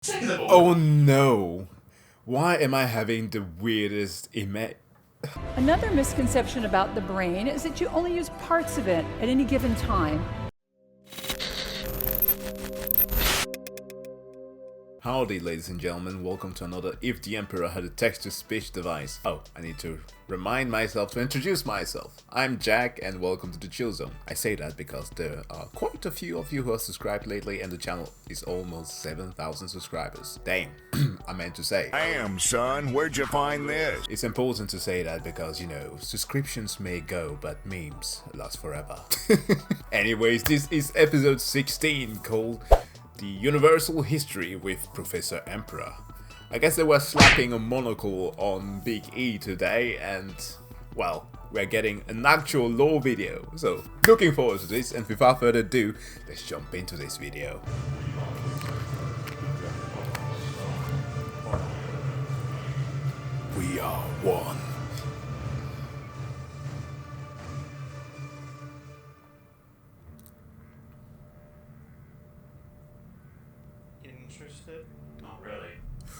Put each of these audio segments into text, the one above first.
Oh no! Why am I having the weirdest image? Another misconception about the brain is that you only use parts of it at any given time. Howdy ladies and gentlemen, welcome to another If the Emperor Had a Text-to-Speech Device. Oh, I need to remind myself to introduce myself. I'm Jack and welcome to the Chill Zone. I say that because there are quite a few of you who have subscribed lately and the channel is almost 7,000 subscribers. Damn, I meant to say. Damn, son, where'd you find this? It's important to say that because, you know, subscriptions may go, but memes last forever. Anyways, this is episode 16 called The Universal History with Professor Emperor. I guess they were slapping a monocle on Big E today and, well, we're getting an actual lore video. So, looking forward to this, and without further ado, let's jump into this video. We are one. Interested? Not really.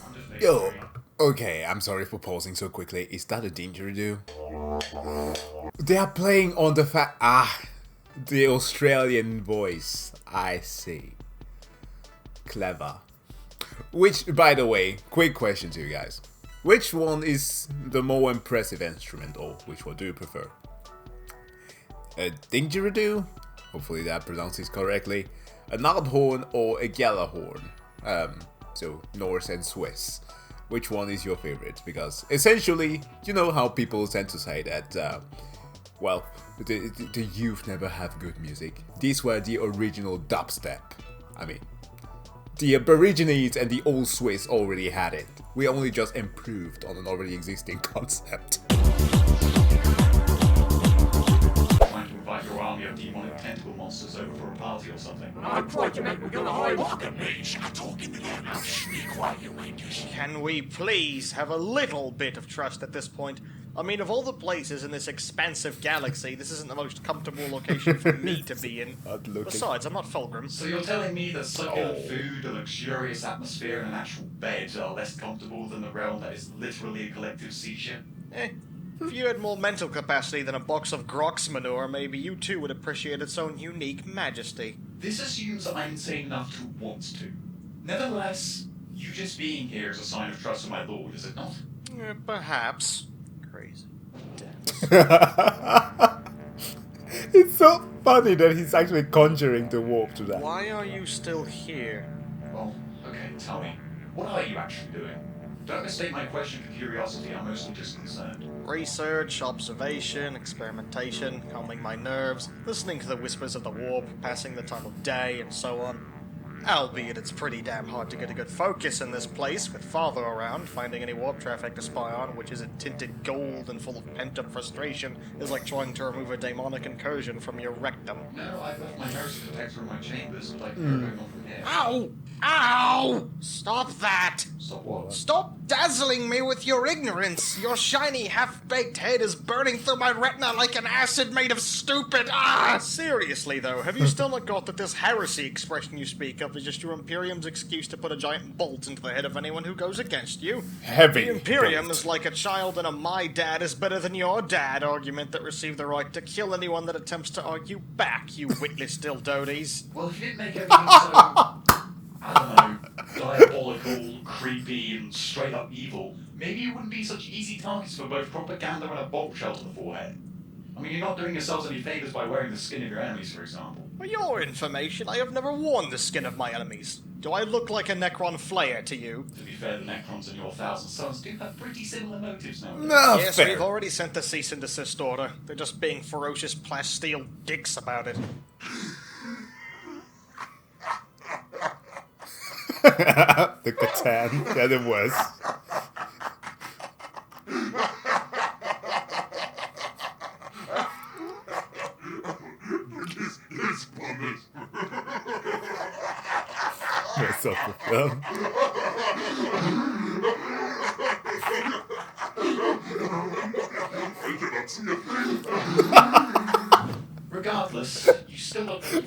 I'm just making Yo, okay, I'm sorry for pausing so quickly. Is that a didgeridoo? They are playing on the the Australian voice. I see. Clever. Which, by the way, quick question to you guys. Which one is the more impressive instrument, or which one do you prefer? A didgeridoo? Hopefully that pronounces correctly. A nardhorn or a gjallarhorn? So Norse and Swiss. Which one is your favorite? Because essentially, you know how people tend to say that, well, the youth never have good music. These were the original dubstep. I mean, the Aborigines and the old Swiss already had it. We only just improved on an already existing concept. invite your army of demonic tentacle monsters over for a party or something. I tried to make me go to hide. Look at me, start talking to them. Now sneak while you ain't this. Can we please have a little bit of trust at this point? I mean, of all the places in this expansive galaxy, this isn't the most comfortable location for me to be in. Besides, I'm not Fulgrim. So you're telling me that succulent food, a luxurious atmosphere, and an actual bed are less comfortable than the realm that is literally a collective seizure? If you had more mental capacity than a box of Grox manure, maybe you too would appreciate its own unique majesty. This assumes that I'm insane enough to want to. Nevertheless, you just being here is a sign of trust in my lord, is it not? Perhaps. Crazy. It's so funny that he's actually conjuring the warp to that. Why are you still here? Well, okay, tell me, what are you actually doing? Don't mistake my question for curiosity, I'm mostly just concerned. Research, observation, experimentation, calming my nerves, listening to the whispers of the warp, passing the time of day, and so on. Albeit it's pretty damn hard to get a good focus in this place, with father around. Finding any warp traffic to spy on, which isn't tinted gold and full of pent-up frustration, is like trying to remove a demonic incursion from your rectum. No, I've left my nurse detector in my chambers, but I can go on from here. Ow! Ow! Stop that! Stop what? Stop dazzling me with your ignorance! Your shiny, half-baked head is burning through my retina like an acid made of stupid— Seriously, though, have you still not got that this heresy expression you speak of is just your Imperium's excuse to put a giant bolt into the head of anyone who goes against you? Heavy. The Imperium bolt. is like a child in a my dad is better than your dad argument that received the right to kill anyone that attempts to argue back, you witless dildodes. Well, if you didn't make everything so, I don't know, diabolical, creepy, and straight up evil, maybe you wouldn't be such easy targets for both propaganda and a bombshell to the forehead. I mean, you're not doing yourselves any favors by wearing the skin of your enemies, for example. For your information, I have never worn the skin of my enemies. Do I look like a Necron Flayer to you? To be fair, the Necrons and your Thousand Sons do have pretty similar motives nowadays. No, Yes, fair. we've already sent the cease and desist order. They're just being ferocious plasteel dicks about it. The Catan, yeah, it was. It's promise. What's up with them? Regardless, you still filled up.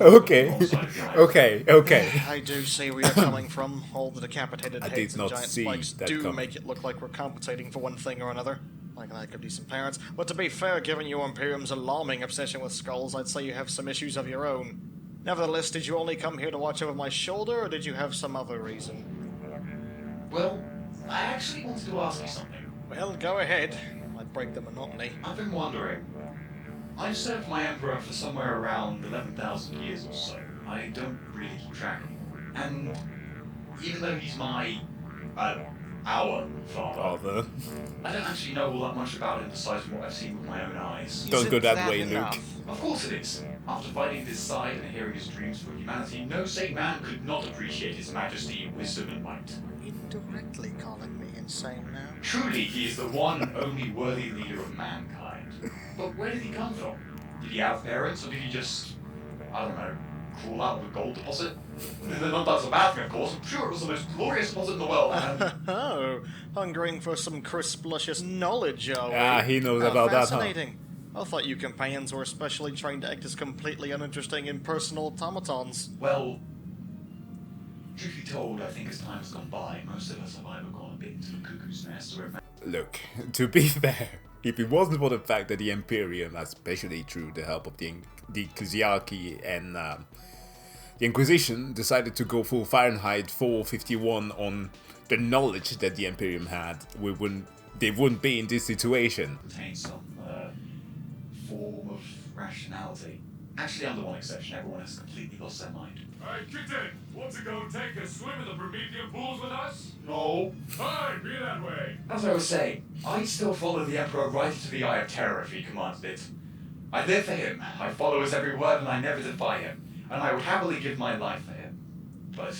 Okay, okay. I do see where you're coming from. All the decapitated I did heads and not giant see spikes that do coming. make it look like we're compensating for one thing or another. Like lack of decent parents. But to be fair, given your Imperium's alarming obsession with skulls, I'd say you have some issues of your own. Nevertheless, did you only come here to watch over my shoulder, or did you have some other reason? Well, I actually wanted to ask you something. Well, go ahead. Might break the monotony. I've been wondering. I've served my Emperor for somewhere around 11,000 years or so. I don't really keep track. And even though he's my, our father, I don't actually know all that much about him besides what I've seen with my own eyes. Don't go that way, enough? Luke. Of course it is. After fighting at his side and hearing his dreams for humanity, no sane man could not appreciate his majesty, wisdom, and might. Indirectly calling me insane now. Truly, he is the one and only worthy leader of mankind. But where did he come from? Did he have parents, or did he just, I don't know, crawl out of a gold deposit? Not that's a bad thing, of course. I'm sure it was the most glorious deposit in the world. Oh, hungering for some crisp, luscious knowledge, are we? Ah, he knows about that, huh? Fascinating. I thought you companions were especially trained to act as completely uninteresting impersonal automatons. Well, truth be told, I think as time has gone by, most of us have either gone a bit into the cuckoo's nest or Look, to be fair, if it wasn't for the fact that the Imperium, especially through the help of the Ecclesiarchy and the Inquisition, decided to go full Fahrenheit 451 on the knowledge that the Imperium had, they wouldn't be in this situation. contain some form of rationality. Actually, under one exception, everyone has completely lost their mind. Hey, kitten, want to go take a swim in the Promethean pools with us? No. Fine, be that way. As I was saying, I'd still follow the Emperor right into the Eye of Terror if he commanded it. I live for him, I follow his every word, and I never defy him. And I would happily give my life for him. But,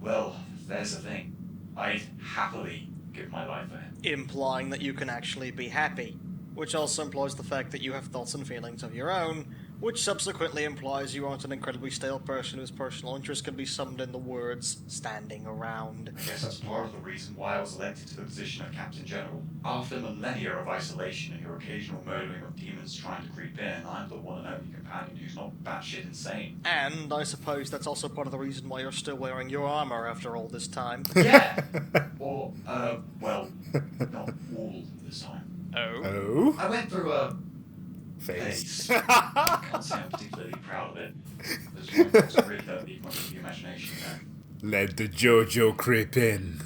well, there's the thing. I'd happily give my life for him. Implying that you can actually be happy. Which also implies the fact that you have thoughts and feelings of your own, which subsequently implies you aren't an incredibly stale person whose personal interest can be summed in the words, standing around. I guess that's part of the reason why I was elected to the position of Captain General. After millennia of isolation and your occasional murdering of demons trying to creep in, I'm the one and only companion who's not batshit insane. And I suppose that's also part of the reason why you're still wearing your armor after all this time. Yeah! Or, well, not all this time. Oh? Oh? I went through a Face. I can't say I'm particularly proud of it. There's one thing that really don't need much of the imagination there. Let the JoJo creep in.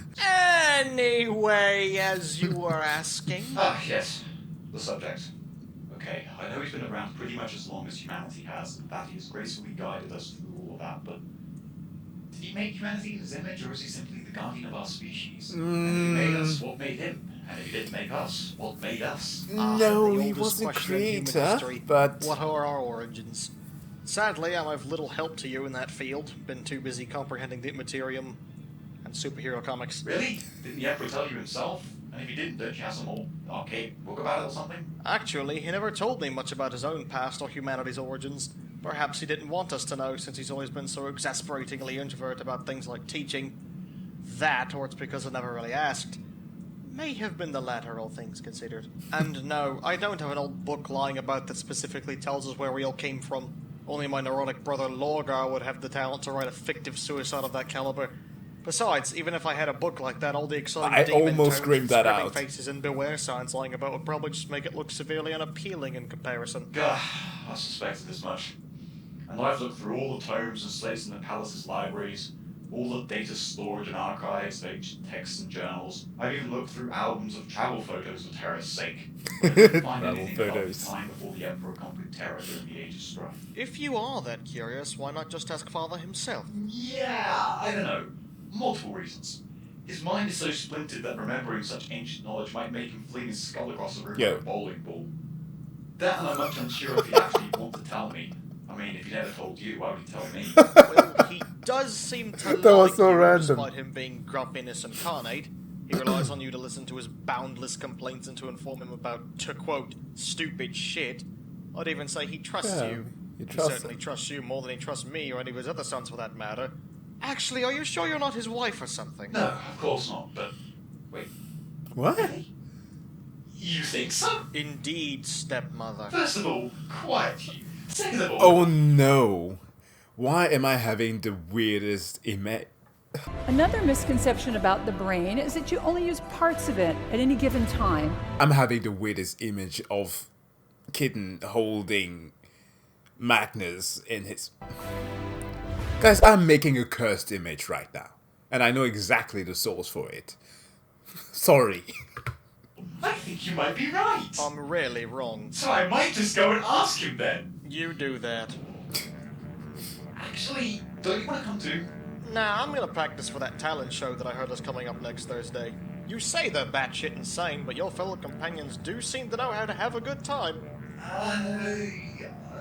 Anyway, as you were asking. Ah, yes. The subject. Okay, I know he's been around pretty much as long as humanity has, and that he has gracefully guided us through all of that, but did he make humanity in his image, or is he simply the guardian of our species? And if he made us, what made him? And if he didn't make us, what made us? The No, he oldest wasn't question in human creator, history. but... What are our origins? Sadly, I'm of little help to you in that field. Been too busy comprehending the Imperium and superhero comics. Really? Didn't the Emperor tell you himself? And if he didn't, don't you have some old arcade book about it or something? Actually, he never told me much about his own past or humanity's origins. Perhaps he didn't want us to know, since he's always been so exasperatingly introvert about things like teaching. That, or it's because I never really asked. May have been the latter, all things considered. And no, I don't have an old book lying about that specifically tells us where we all came from. Only my neurotic brother Lorgar would have the talent to write a fictive suicide of that caliber. Besides, even if I had a book like that, all the exciting I demon almost toads, screamed that screaming out. faces and beware signs lying about would probably just make it look severely unappealing in comparison. Gah, I suspected as much. And I've looked through all the tomes and slates in the palace's libraries, all the data storage and archives, ancient texts and journals. I've even looked through albums of travel photos for terror's sake. But I didn't find Travel anything about photos. the time before the Emperor conquered terror during the Age of Strife. If you are that curious, why not just ask Father himself? Yeah, I don't know. Multiple reasons. His mind is so splintered that remembering such ancient knowledge might make him fling his skull across the room Yeah. like a bowling ball. That, and I'm much unsure if he actually want to tell me. I mean, if he never told you, why would he tell me? Well, he does seem to That was like so you, random. despite him being grumpiness incarnate. He relies on you to listen to his boundless complaints and to inform him about, to quote, stupid shit. I'd even say he trusts Yeah, you. he He trusts certainly him. trusts you more than he trusts me or any of his other sons for that matter. Actually, are you sure you're not his wife or something? No, of course not, but... Wait, What? really? You think so? Indeed, stepmother. First of all, quiet you. Second of all... Oh no. Why am I having the weirdest image? Another misconception about the brain is that you only use parts of it at any given time. I'm having the weirdest image of Kitten holding Magnus in his... Guys, I'm making a cursed image right now. And I know exactly the source for it. Sorry. I think you might be right. I'm really wrong. So I might just go and ask him then. You do that. Actually, don't you want to come too? Nah, I'm gonna practice for that talent show that I heard is coming up next Thursday. You say they're batshit insane, but your fellow companions do seem to know how to have a good time.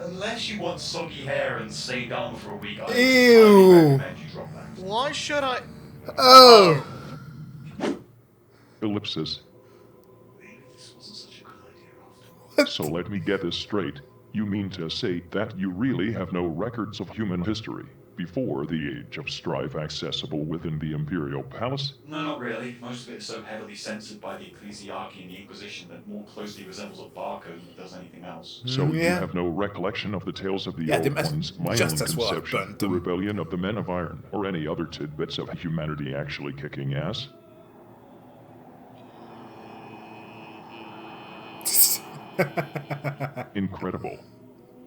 Unless you want soggy hair and stay down for a week, I Ew. highly recommend you drop that. Why should I? Oh! Ellipsis. Maybe this wasn't such a good idea after all. So let me get this straight. You mean to say that you really have no records of human history before the Age of Strife accessible within the Imperial Palace? No, not really. Most of it is so heavily censored by the Ecclesiarchy and the Inquisition that more closely resembles a barcode than it does anything else. So you Yeah. have no recollection of the tales of the Yeah, they Old must Ones, my just own as well conception, burnt the them. rebellion of the Men of Iron, or any other tidbits of humanity actually kicking ass? Incredible.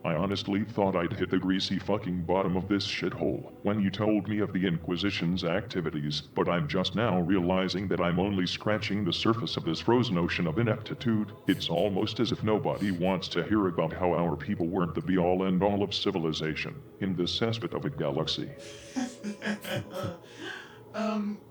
I honestly thought I'd hit the greasy fucking bottom of this shithole when you told me of the Inquisition's activities, but I'm just now realizing that I'm only scratching the surface of this frozen ocean of ineptitude. It's almost as if nobody wants to hear about how our people weren't the be-all and all of civilization in this cesspit of a galaxy.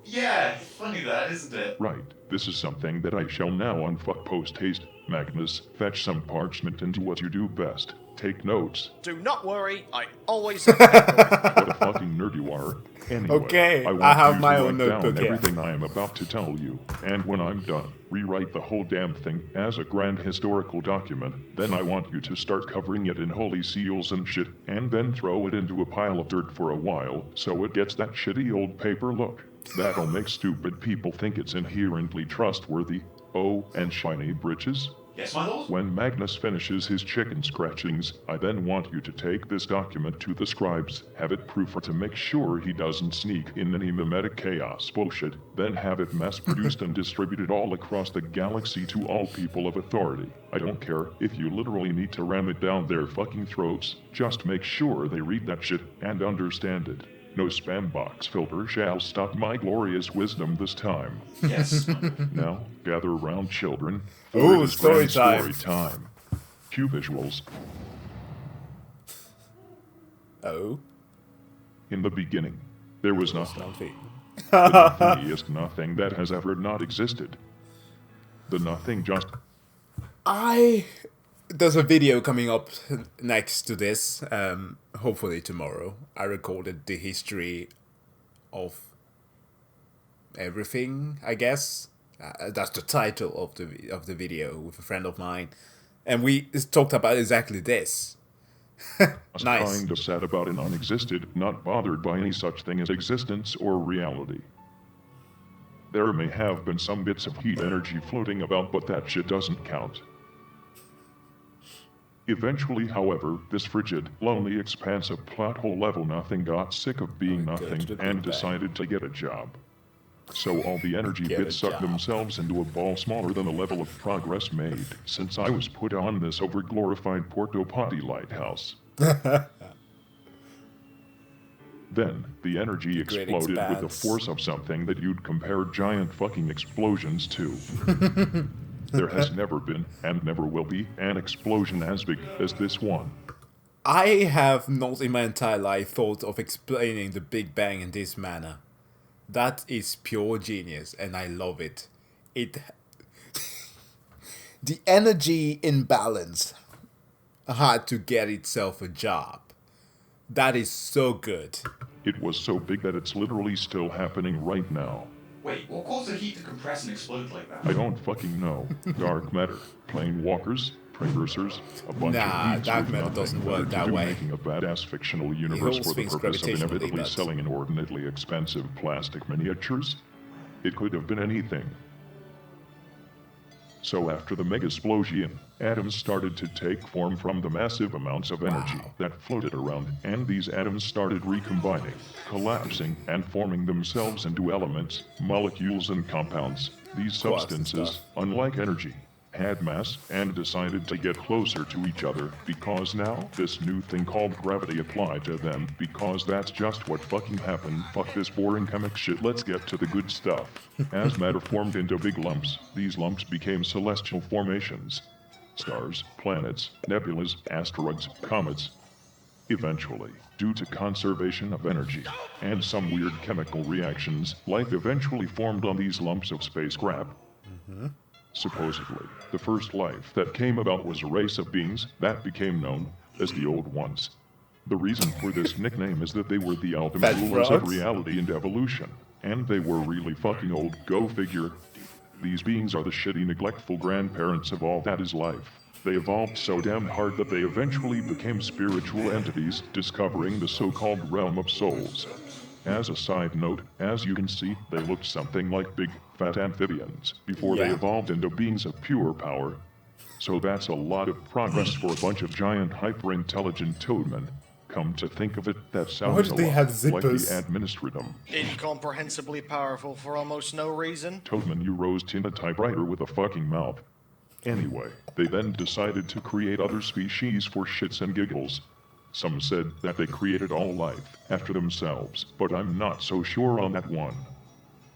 Yeah, funny that, isn't it? Right, this is something that I shall now unfuck post-haste. Magnus, fetch some parchment and do what you do best. Take notes. Do not worry, I always have that. What a fucking nerd you are. Anyway, Okay, want I have you my to own write down notebook here. everything I am about to tell you, and when I'm done, rewrite the whole damn thing as a grand historical document. Then I want you to start covering it in holy seals and shit, and then throw it into a pile of dirt for a while, so it gets that shitty old paper look. That'll make stupid people think it's inherently trustworthy. Oh, and shiny britches? Yes, my lord? When Magnus finishes his chicken scratchings, I then want you to take this document to the scribes, have it proofed to make sure he doesn't sneak in any mimetic chaos bullshit, then have it mass-produced and distributed all across the galaxy to all people of authority. I don't care if you literally need to ram it down their fucking throats, just make sure they read that shit and understand it. No spam box filter shall stop my glorious wisdom this time. Yes. Now, gather around, children. for Ooh, it is story grand time. Story time. Cue visuals. Oh? In the beginning, there was nothing. Nothing. The nothingiest nothing that has ever not existed. The nothing just... There's a video coming up next to this, hopefully tomorrow. I recorded the history of everything, I guess. That's the title of the video with a friend of mine. And we talked about exactly this. Nice. kind of sad about an unexisted, not bothered by any such thing as existence or reality. There may have been some bits of heat energy floating about, but that shit doesn't count. Eventually, however, this frigid, lonely expanse of plot hole level nothing got sick of being nothing and decided to get a job. So all the energy Get a bits sucked job. themselves into a ball smaller than the level of progress made since I was put on this overglorified Porto Potty lighthouse. Then, the energy Great exploded with the expanse. force of something that you'd compare giant fucking explosions to. There has never been, and never will be, an explosion as big as this one. I have not in my entire life thought of explaining the Big Bang in this manner. That is pure genius, and I love it. The energy imbalance had to get itself a job. That is so good. It was so big that it's literally still happening right now. Wait, what caused the heat to compress and explode like that? I don't fucking know. Dark matter, plane walkers, precursors, a bunch Nah, of geeks dark with matter nothing doesn't better work to that do way. making a badass fictional universe holds for the things purpose of gravitationally, inevitably but- selling inordinately expensive plastic miniatures. It could have been anything. So after the mega explosion, atoms started to take form from the massive amounts of energy that floated around, and these atoms started recombining, collapsing, and forming themselves into elements, molecules, and compounds. These Quarks and substances, stuff. unlike energy, had mass and decided to get closer to each other because now this new thing called gravity applied to them because that's just what fucking happened. Fuck this boring comic shit, let's get to the good stuff. As matter formed into big lumps, these lumps became celestial formations. Stars, planets, nebulas, asteroids, comets. Eventually, due to conservation of energy and some weird chemical reactions, life eventually formed on these lumps of space crap. Supposedly, the first life that came about was a race of beings that became known as the Old Ones. The reason for this nickname is that they were the ultimate Fat rulers of frogs? reality and evolution, and they were really fucking old, go figure. These beings are the shitty, neglectful grandparents of all that is life. They evolved so damn hard that they eventually became spiritual entities, discovering the so-called realm of souls. As a side note, as you can see, they looked something like big, fat amphibians before they Yeah. evolved into beings of pure power. So that's a lot of progress for a bunch of giant, hyper-intelligent toadmen. Come to think of it, that sounds do a they lot have like the zippers? administratum. Incomprehensibly powerful for almost no reason. Toadman, you rose to a typewriter with a fucking mouth. Anyway, they then decided to create other species for shits and giggles. Some said that they created all life after themselves, but I'm not so sure on that one.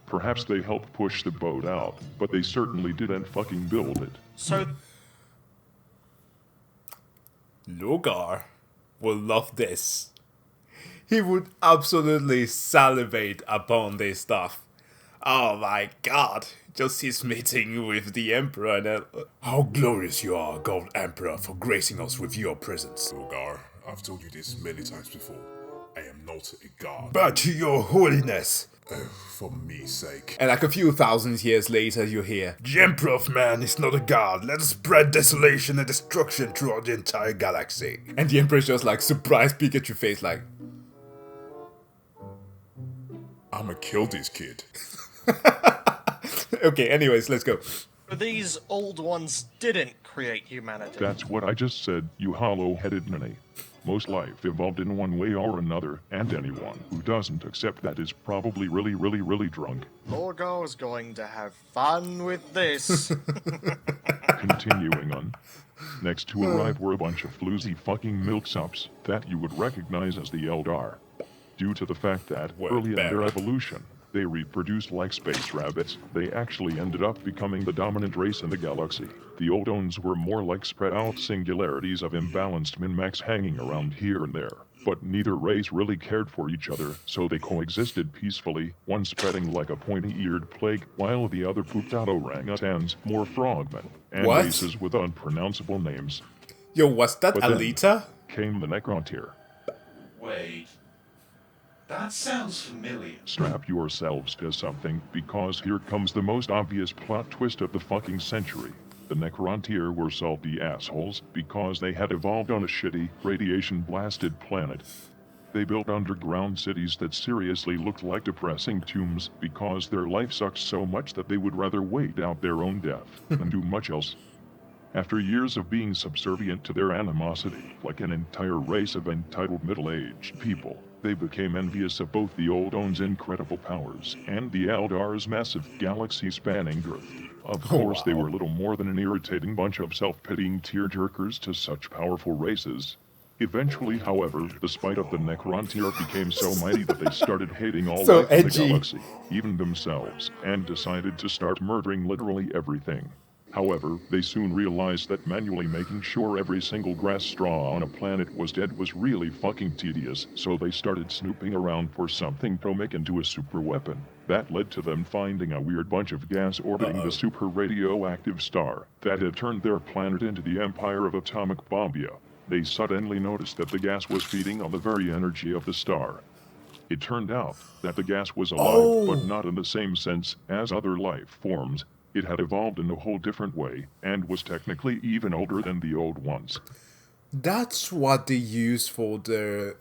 Perhaps they helped push the boat out, but they certainly didn't fucking build it. So Logar will love this. He would absolutely salivate upon this stuff. Oh my god, just his meeting with the Emperor and how glorious you are, God Emperor, for gracing us with your presence. Logar, I've told you this many times before. I am not a god. But your holiness. For me's sake. And like a few thousand years later, you hear, the Emperor of Man is not a god. Let us spread desolation and destruction throughout the entire galaxy. And the Emperor's just like surprised Pikachu face like, I'ma kill this kid. okay, anyways, let's go. these old ones didn't create humanity. That's what I just said, you hollow-headed ninny. Most life evolved in one way or another, and anyone who doesn't accept that is probably really drunk. Lorgar's going to have fun with this. Continuing on. Next to arrive were a bunch of floozy fucking milksops that you would recognize as the Eldar. Due to the fact that, Well, early in their Barrett. evolution, they reproduced like space rabbits, they actually ended up becoming the dominant race in the galaxy. The Oldones were more like spread out singularities of imbalanced min-max hanging around here and there. But neither race really cared for each other, so they coexisted peacefully, one spreading like a pointy-eared plague, while the other pooped out orangutans, more frogmen, and What? races with unpronounceable names. Yo, was that But then- Alita? Came the Necron-tier. Wait. That sounds familiar. Strap yourselves to something, because here comes the most obvious plot twist of the fucking century. The Necron-tier were salty assholes because they had evolved on a shitty, radiation-blasted planet. They built underground cities that seriously looked like depressing tombs because their life sucked so much that they would rather wait out their own death than do much else. After years of being subservient to their animosity, like an entire race of entitled middle-aged people, they became envious of both the Oldone's incredible powers and the Eldar's massive galaxy-spanning girth. Of course, they were little more than an irritating bunch of self-pitying tear-jerkers to such powerful races. Eventually, however, the spite of the Necron-tier became so mighty that they started hating all So life in the edgy. galaxy, even themselves, and decided to start murdering literally everything. However, they soon realized that manually making sure every single grass straw on a planet was dead was really fucking tedious, so they started snooping around for something to make into a super weapon. That led to them finding a weird bunch of gas orbiting the super radioactive star that had turned their planet into the empire of atomic bombia. They suddenly noticed that the gas was feeding on the very energy of the star. It turned out that the gas was alive, but not in the same sense as other life forms. It had evolved in a whole different way, and was technically even older than the old ones. That's what they use for their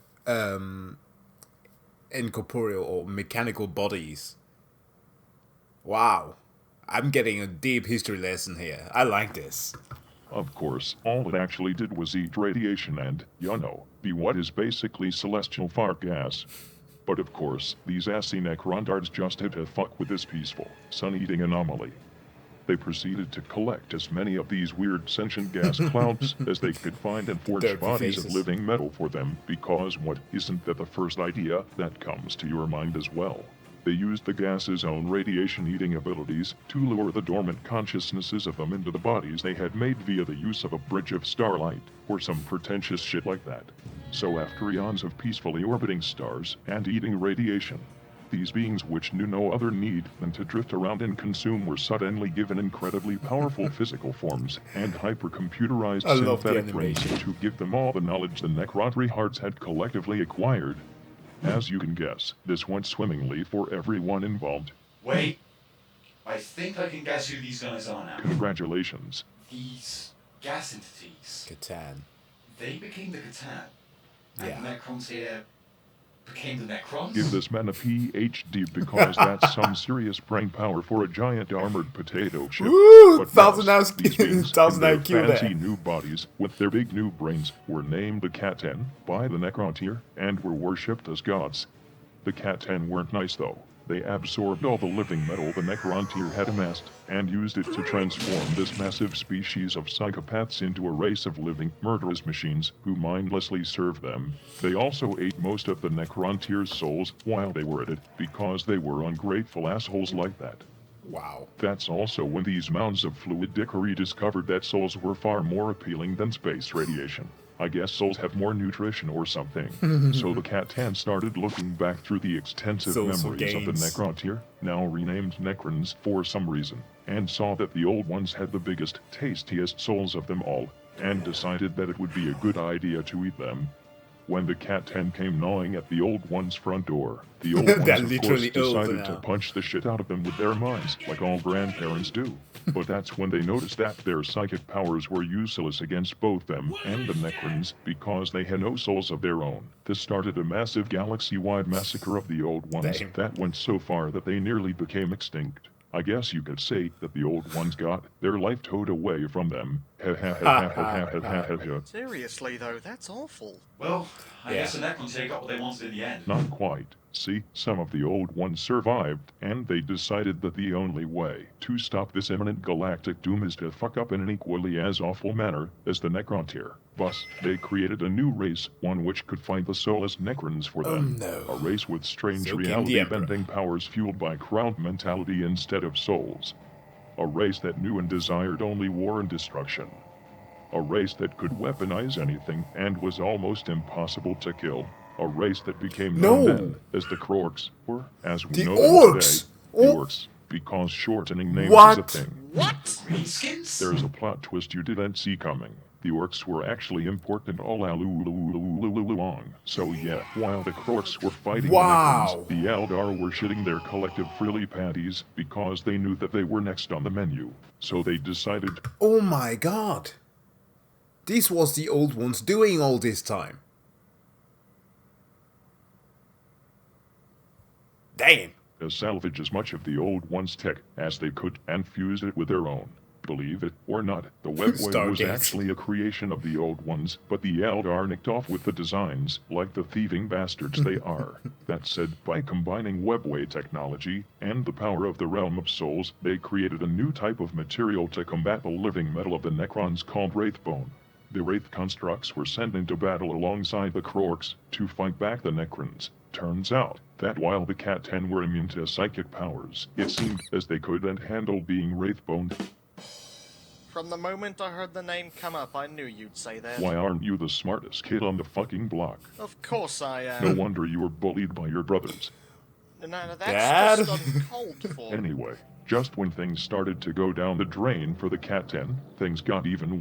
incorporeal or mechanical bodies. Wow. I'm getting a deep history lesson here. I like this. Of course, all it actually did was eat radiation and, be what is basically celestial fart gas. But of course, these assy Necron-dards just had to fuck with this peaceful, sun-eating anomaly. They proceeded to collect as many of these weird sentient gas clouds as they could find and forge Dirty bodies faces. of living metal for them, because what isn't that the first idea that comes to your mind as well? They used the gas's own radiation-eating abilities to lure the dormant consciousnesses of them into the bodies they had made via the use of a bridge of starlight, or some pretentious shit like that. So after eons of peacefully orbiting stars and eating radiation, these beings which knew no other need than to drift around and consume were suddenly given incredibly powerful physical forms and hypercomputerized I love the synthetic brains animation. to give them all the knowledge the Necron-tier hearts had collectively acquired. As you can guess, this went swimmingly for everyone involved. Wait. I think I can guess who these guys are now. Congratulations. These gas entities. Catan. They became the Catan. And Yeah. the Necron-tier became the Necrons? Give this man a PhD because that's some serious brain power for a giant armored potato chip. Woo! But 1000 yes, IQ these beings 1000 in their IQ fancy there. new bodies with their big new brains were named the Catan by the Necron-tier and were worshipped as gods. The Catan weren't nice though. They absorbed all the living metal the Necron-tier had amassed and used it to transform this massive species of psychopaths into a race of living, murderous machines who mindlessly served them. They also ate most of the Necron-tier's souls while they were at it because they were ungrateful assholes like that. Wow. That's also when these mounds of fluid dickery discovered that souls were far more appealing than space radiation. I guess souls have more nutrition or something. So the Catan started looking back through the extensive Souls for memories of the gains. Necron-tier, now renamed Necrons for some reason, and saw that the old ones had the biggest, tastiest souls of them all, and decided that it would be a good idea to eat them. When the Catan came gnawing at the old one's front door, the old They're ones of course literally old decided to now. punch the shit out of them with their minds, like all grandparents do. But that's when they noticed that their psychic powers were useless against both them and the Necrons because they had no souls of their own. This started a massive galaxy-wide massacre of the old ones Damn. that went so far that they nearly became extinct. I guess you could say that the old ones got their life towed away from them. Seriously though, that's awful. Well, I Yeah. guess the Necron-tier got what they wanted in the end. Not quite. See, some of the old ones survived, and they decided that the only way to stop this imminent galactic doom is to fuck up in an equally as awful manner as the Necron-tier. Thus, they created a new race, one which could fight the soulless Necrons for them. no. A race with strange So came the Emperor. reality-bending powers fueled by crowd mentality instead of souls. A race that knew and desired only war and destruction. A race that could weaponize anything and was almost impossible to kill. A race that became known No. then as the Krorks, or as we The know Orcs. them today, the Oh. Orcs, because shortening names What? is a thing. What? Greenskins? There's a plot twist you didn't see coming. The Orcs were actually important all along. So yeah, while the Krorks were fighting Wow. the Necrons, the Eldar were shitting their collective frilly panties because they knew that they were next on the menu. So they decided, Oh my god. This was the old ones doing all this time. Damn. to salvage as much of the old one's tech as they could and fuse it with their own. Believe it or not, the webway was Stargate. actually a creation of the old ones, but the Eldar nicked off with the designs, like the thieving bastards they are. That said, by combining webway technology and the power of the realm of souls, they created a new type of material to combat the living metal of the Necrons called Wraithbone. The Wraith constructs were sent into battle alongside the Krorks to fight back the Necrons. Turns out that while the Cat-10 were immune to psychic powers, it seemed as they couldn't handle being Wraithboned. From the moment I heard the name come up, I knew you'd say that. Why aren't you the smartest kid on the fucking block? Of course I am. No wonder you were bullied by your brothers. No, that's Dad? just uncalled for. Anyway, just when things started to go down the drain for the Cat-10, things got even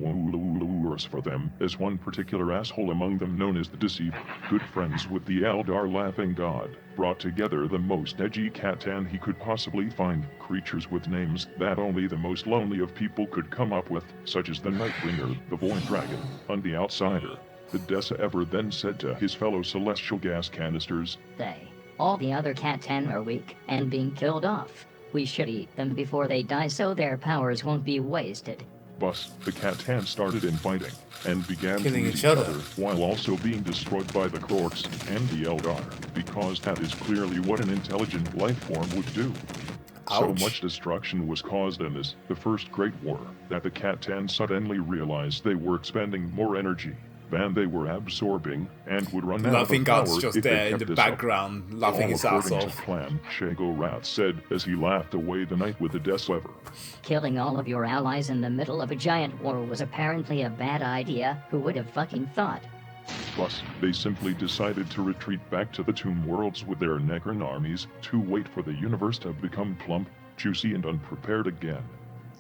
worse for them, as one particular asshole among them known as the Deceived, good friends with the Eldar Laughing God, brought together the most edgy Cat-10 he could possibly find, creatures with names that only the most lonely of people could come up with, such as the Nightbringer, the Void Dragon, and the Outsider. The Dessa ever then said to his fellow celestial gas canisters, All the other Cat-10 are weak and being killed off. We should eat them before they die so their powers won't be wasted. Thus, the Catan started infighting, and began Killing to eat each each other. other, while also being destroyed by the Kroorks and the Eldar, because that is clearly what an intelligent life form would do. So Ouch. much destruction was caused in this, the First Great War, that the Catan suddenly realized they were expending more energy than they were absorbing, and would run out Laughing of power God's just if they there in kept the this up. background, laughing All his ass according off. to plan, Shago Rath said as he laughed away the night with the death lever. Killing all of your allies in the middle of a giant war was apparently a bad idea. Who would have fucking thought? Plus, they simply decided to retreat back to the Tomb Worlds with their Necron armies to wait for the universe to become plump, juicy, and unprepared again.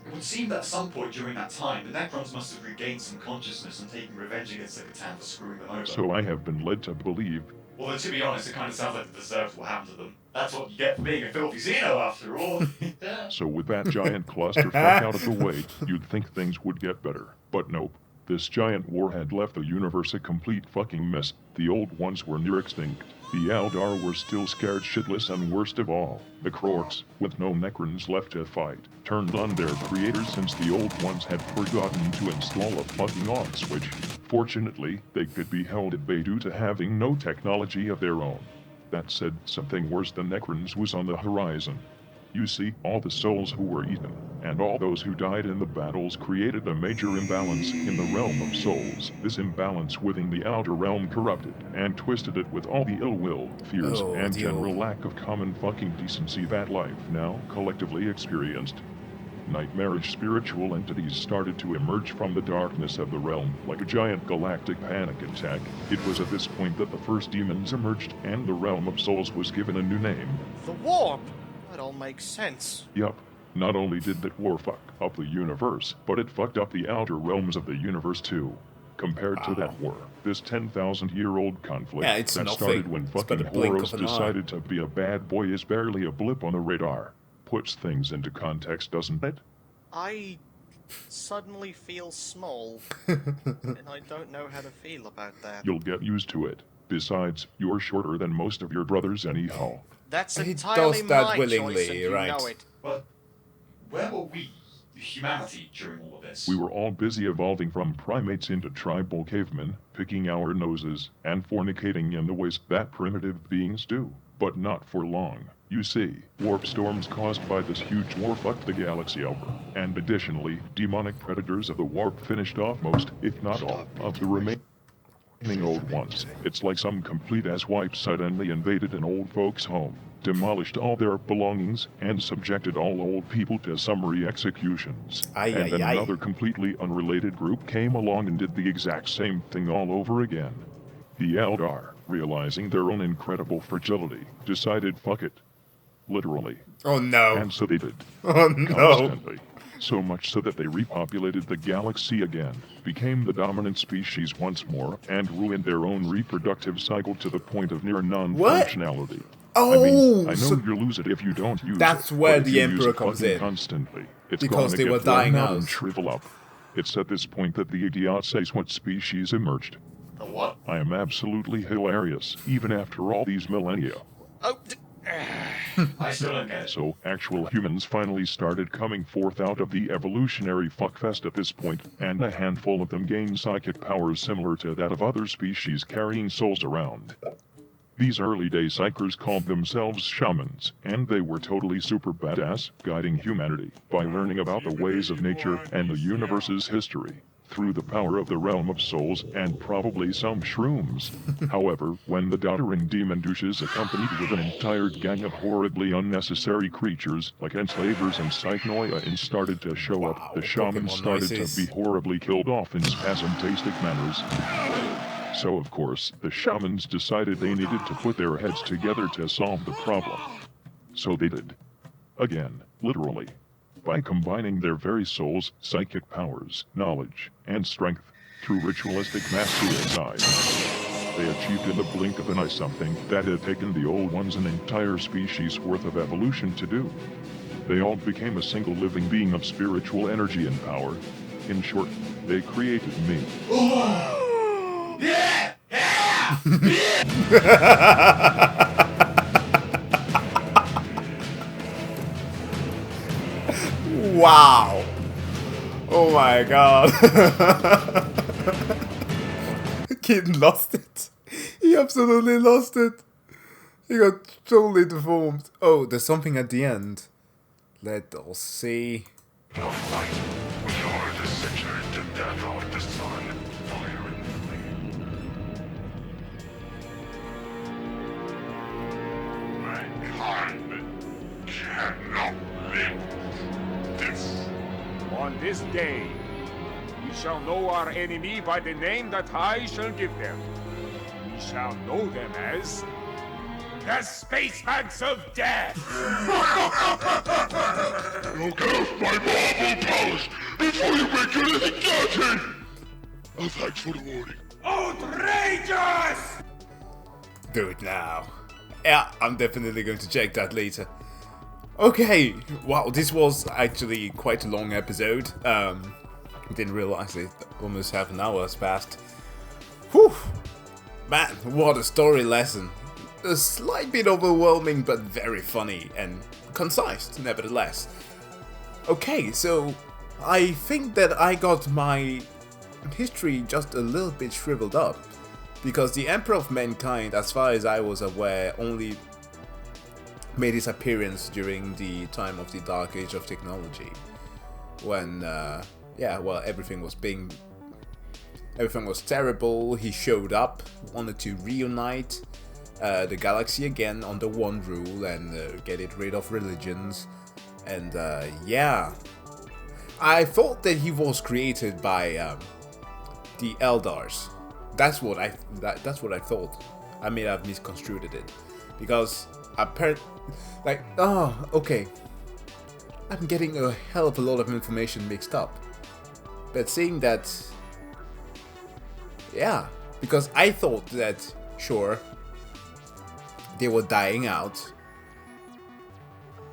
It would seem that at some point during that time, the Necrons must have regained some consciousness and taken revenge against the Catan for screwing them over. So I have been led to believe. Although, to be honest, it kind of sounds like they deserved what happened to them. That's what you get for being a filthy Xeno, after all. So with that giant clusterfuck out of the way, you'd think things would get better. But nope. This giant war had left the universe a complete fucking mess. The old ones were near extinct. The Eldar were still scared shitless, and worst of all, the Kroorks, with no Necrons left to fight, turned on their creators since the old ones had forgotten to install a fucking on switch. Fortunately, they could be held at bay due to having no technology of their own. That said, something worse than Necrons was on the horizon. You see, all the souls who were eaten, and all those who died in the battles created a major imbalance in the realm of souls. This imbalance within the outer realm corrupted and twisted it with all the ill will, fears, Oh, and dear. general lack of common fucking decency that life now collectively experienced. Nightmarish spiritual entities started to emerge from the darkness of the realm like a giant galactic panic attack. It was at this point that the first demons emerged, and the realm of souls was given a new name. The warp! That all makes sense. Yup. Not only did that war fuck up the universe, but it fucked up the outer realms of the universe too. Compared to that war, this 10,000-year-old conflict Yeah, it's that nothing. started when It's but fucking a blink Horus of an eye. decided to be a bad boy is barely a blip on the radar. Puts things into context, doesn't it? I suddenly feel small, and I don't know how to feel about that. You'll get used to it. Besides, you're shorter than most of your brothers anyhow. That's He entirely does that my willingly, choice, and you right. know it. But where were we, humanity, during all of this? We were all busy evolving from primates into tribal cavemen, picking our noses, and fornicating in the ways that primitive beings do. But not for long. You see, warp storms caused by this huge war fucked the galaxy over. And additionally, demonic predators of the warp finished off most, if not all, of the remaining old ones. It's like some complete ass wipe suddenly invaded an old folks' home, demolished all their belongings, and subjected all old people to summary executions. Ay, And ay, then ay. another completely unrelated group came along and did the exact same thing all over again. The Eldar, realizing their own incredible fragility, decided fuck it. Literally. Oh no. And so they did. Oh no. Constantly. So much so that they repopulated the galaxy again, became the dominant species once more, and ruined their own reproductive cycle to the point of near non-functionality. Oh, I know so you'll lose it if you don't use it. that's where but if the you use Emperor it comes fucking in. Constantly, it's Because gonna they get were dying worn out and out. shrivel up. It's at this point that the idiot says what species emerged. The what? I am absolutely hilarious, even after all these millennia. Oh, I still don't get it. So, actual humans finally started coming forth out of the evolutionary fuckfest at this point, and a handful of them gained psychic powers similar to that of other species carrying souls around. These early day psychers called themselves shamans, and they were totally super badass, guiding humanity by learning about the ways of nature and the universe's history, through the power of the realm of souls and probably some shrooms. However, when the doddering demon douches accompanied with an entire gang of horribly unnecessary creatures like enslavers and psychnoia and started to show up, the shamans Pokemon started noises. to be horribly killed off in spasmtastic manners. So of course, the shamans decided they needed to put their heads together to solve the problem. So they did. Again, literally. By combining their very souls, psychic powers, knowledge, and strength through ritualistic mass suicide. They achieved in the blink of an eye something that had taken the old ones an entire species worth of evolution to do. They all became a single living being of spiritual energy and power. In short, they created me. Wow. Oh my god. Kid lost it. He absolutely lost it. He got totally deformed. Oh, there's something at the end. Let us see. The fight was hard to center to death on the sun, fire and flame. Mankind cannot live this. On this day, we shall know our enemy by the name that I shall give them. We shall know them as the Spaceman's of Death! You'll get off my marble palace before you make anything dirty! Oh, thanks for the warning. Outrageous! Do it now. Yeah, I'm definitely going to check that later. Okay, wow, this was actually quite a long episode. Didn't realize it. Almost half an hour has passed. Whew! Man, what a story lesson. A slight bit overwhelming, but very funny and concise, nevertheless. Okay, so I think that I got my history just a little bit shriveled up. Because the Emperor of Mankind, as far as I was aware, only made his appearance during the time of the Dark Age of Technology. When, yeah, well, everything was terrible. He showed up, wanted to reunite the galaxy again under one rule and get it rid of religions. And yeah, I thought that he was created by the Eldars. That's what I thought. I may have misconstrued it because okay, I'm getting a hell of a lot of information mixed up. But seeing that, yeah, because I thought that, sure, they were dying out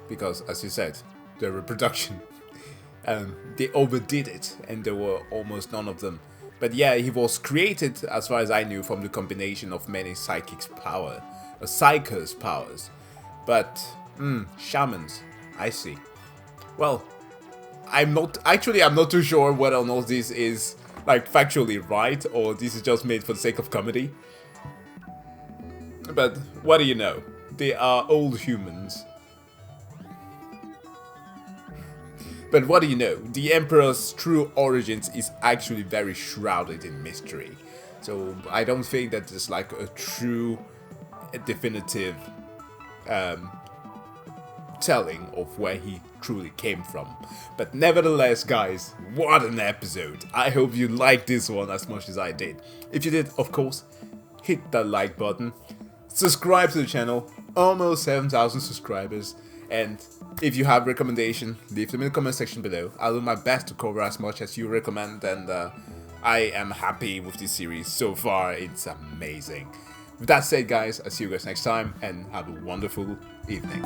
because, as you said, the reproduction, they overdid it and there were almost none of them. But yeah, he was created, as far as I knew, from the combination of many psychics' powers. But, shamans, I see. Well, I'm not too sure whether or not this is, like, factually right, or this is just made for the sake of comedy. But, what do you know? They are old humans. But what do you know? The Emperor's true origins is actually very shrouded in mystery. So I don't think that there's like a true, definitive telling of where he truly came from. But nevertheless, guys, what an episode. I hope you liked this one as much as I did. If you did, of course, hit that like button. Subscribe to the channel. Almost 7,000 subscribers. And if you have recommendation, leave them in the comment section below. I'll do my best to cover as much as you recommend, and I am happy with this series so far. It's amazing. With that said, guys, I'll see you guys next time, and have a wonderful evening.